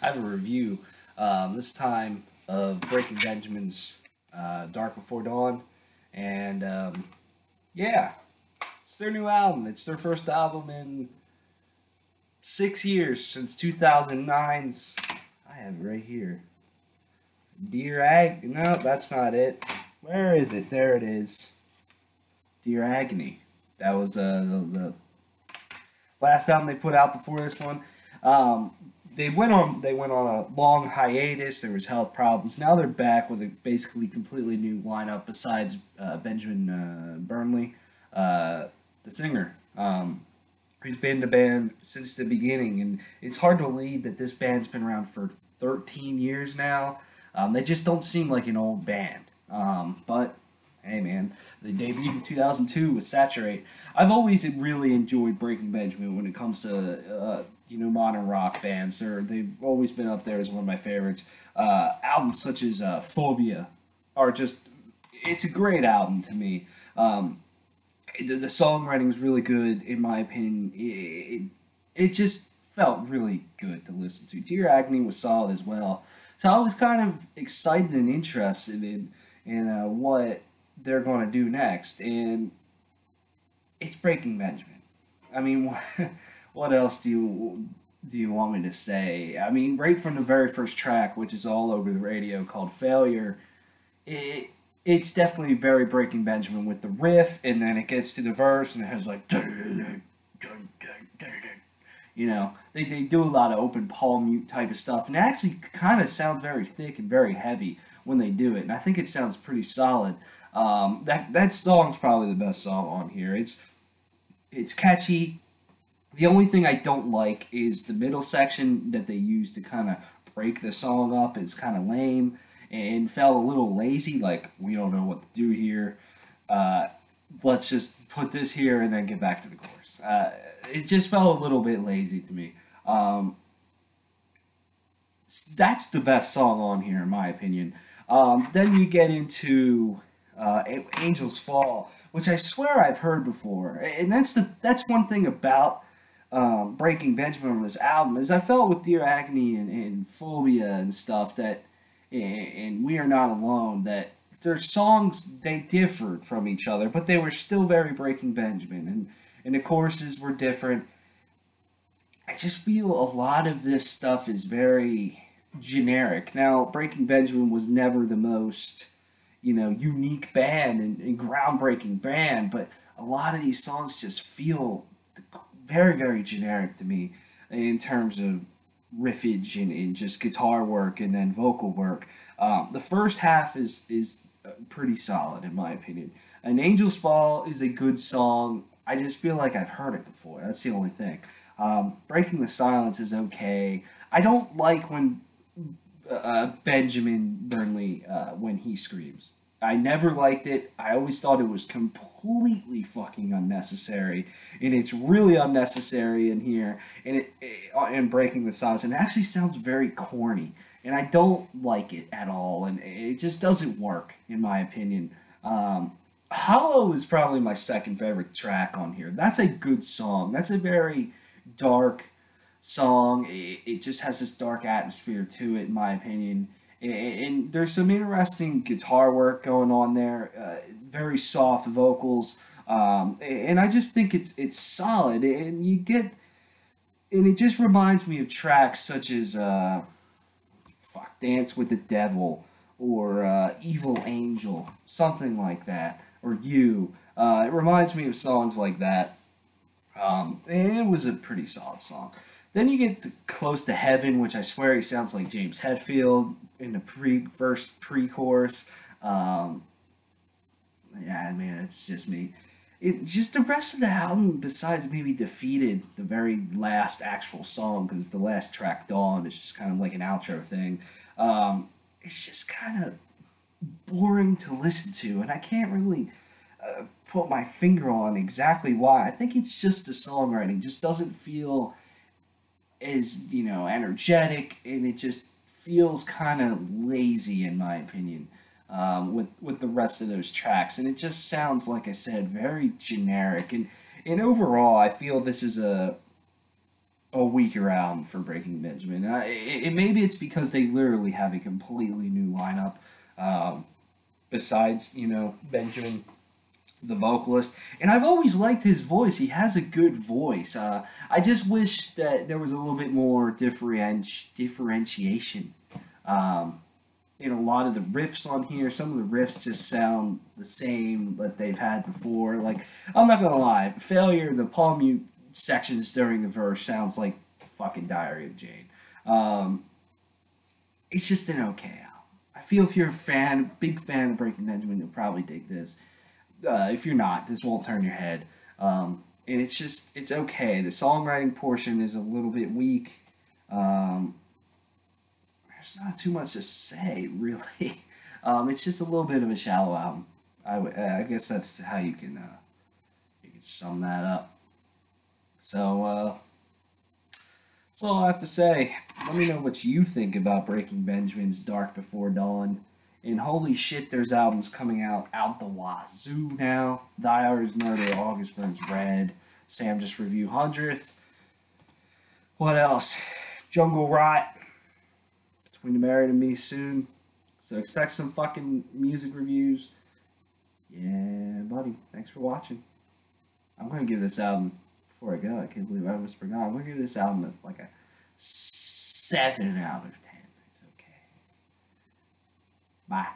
I have a review this time of Breaking Benjamin's Dark Before Dawn, and yeah, it's their new album. It's their first album in 6 years since 2009's. I have it right here. Dear Ag. No, that's not it. Where is it? There it is. Dear Agony. That was the last album they put out before this one. Um, they went on a long hiatus. There was health problems. Now they're back with a basically completely new lineup besides Benjamin Burnley, the singer. Who's been in the band since the beginning, and it's hard to believe that this band's been around for 13 years now. They just don't seem like an old band. But hey, man, they debuted in 2002 with Saturate. I've always really enjoyed Breaking Benjamin when it comes to modern rock bands. They've always been up there as one of my favorites. Albums such as Phobia are just it's a great album to me. The songwriting is really good in my opinion. It just felt really good to listen to. Dear Agony was solid as well. So I was kind of excited and interested in what they're going to do next, and it's Breaking Benjamin. I mean, what else do you want me to say? I mean, right from the very first track, which is all over the radio, called Failure, it's definitely very Breaking Benjamin with the riff, and then it gets to the verse, and it has like, they do a lot of open palm mute type of stuff, and it actually kind of sounds very thick and very heavy when they do it, and I think it sounds pretty solid. That song's probably the best song on here. It's catchy. The only thing I don't like is the middle section that they use to kind of break the song up. It's kind of lame and felt a little lazy. Like, we don't know what to do here. Let's just put this here and then get back to the chorus. It just felt a little bit lazy to me. That's the best song on here, in my opinion. Then you get into Angels Fall, which I swear I've heard before, and that's one thing about Breaking Benjamin on this album is I felt with Dear Agony and Phobia and stuff that and We Are Not Alone that their songs they differed from each other, but they were still very Breaking Benjamin, and the choruses were different. I just feel a lot of this stuff is very generic. Now, Breaking Benjamin was never the most, unique band and groundbreaking band, but a lot of these songs just feel very, very generic to me in terms of riffage and just guitar work and then vocal work. The first half is pretty solid in my opinion. An Angel's Fall is a good song. I just feel like I've heard it before. That's the only thing. Breaking the Silence is okay. I don't like when Benjamin Burnley when he screams. I never liked it. I always thought it was completely fucking unnecessary, and it's really unnecessary in here. And Breaking the Silence, and it actually sounds very corny, and I don't like it at all. And it just doesn't work in my opinion. Hollow is probably my second favorite track on here. That's a good song. That's a very dark song. It just has this dark atmosphere to it, in my opinion. And there's some interesting guitar work going on there. Very soft vocals, and I just think it's solid. And it just reminds me of tracks such as Dance with the Devil or Evil Angel, something like that, or You. It reminds me of songs like that. And it was a pretty solid song. Then you get Close to Heaven, which I swear he sounds like James Hetfield in the first pre-chorus. Yeah, man, it's just me. Just the rest of the album, besides maybe Defeated, the very last actual song, because the last track, Dawn, is just kind of like an outro thing. It's just kind of boring to listen to, and I can't really put my finger on exactly why. I think it's just the songwriting just doesn't feel as energetic, and it just feels kind of lazy in my opinion with the rest of those tracks, and it just sounds, like I said, very generic. And overall, I feel this is a a weaker album for Breaking Benjamin. Maybe it's because they literally have a completely new lineup. Besides, Benjamin, the vocalist, and I've always liked his voice. He has a good voice. I just wish that there was a little bit more differentiation in a lot of the riffs on here. Some of the riffs just sound the same that they've had before. Like, I'm not gonna lie, Failure, the palm mute sections during the verse sounds like fucking Diary of Jane. It's just an okay album. I feel if you're big fan of Breaking Benjamin, you'll probably dig this. If you're not, this won't turn your head. And it's okay. The songwriting portion is a little bit weak. There's not too much to say, really. It's just a little bit of a shallow album. I guess that's how you can sum that up. So that's all I have to say. Let me know what you think about Breaking Benjamin's Dark Before Dawn. And holy shit, there's albums coming out the wazoo now. Thy Art Is Murder, August Burns Red, Sam Just Review 100th. What else? Jungle Rot, Between the Married and Me soon. So expect some fucking music reviews. Yeah, buddy. Thanks for watching. I'm going to give this album, before I go, I can't believe I almost forgot. I'm going to give this album like a 7 out of 10. It's okay. Bye.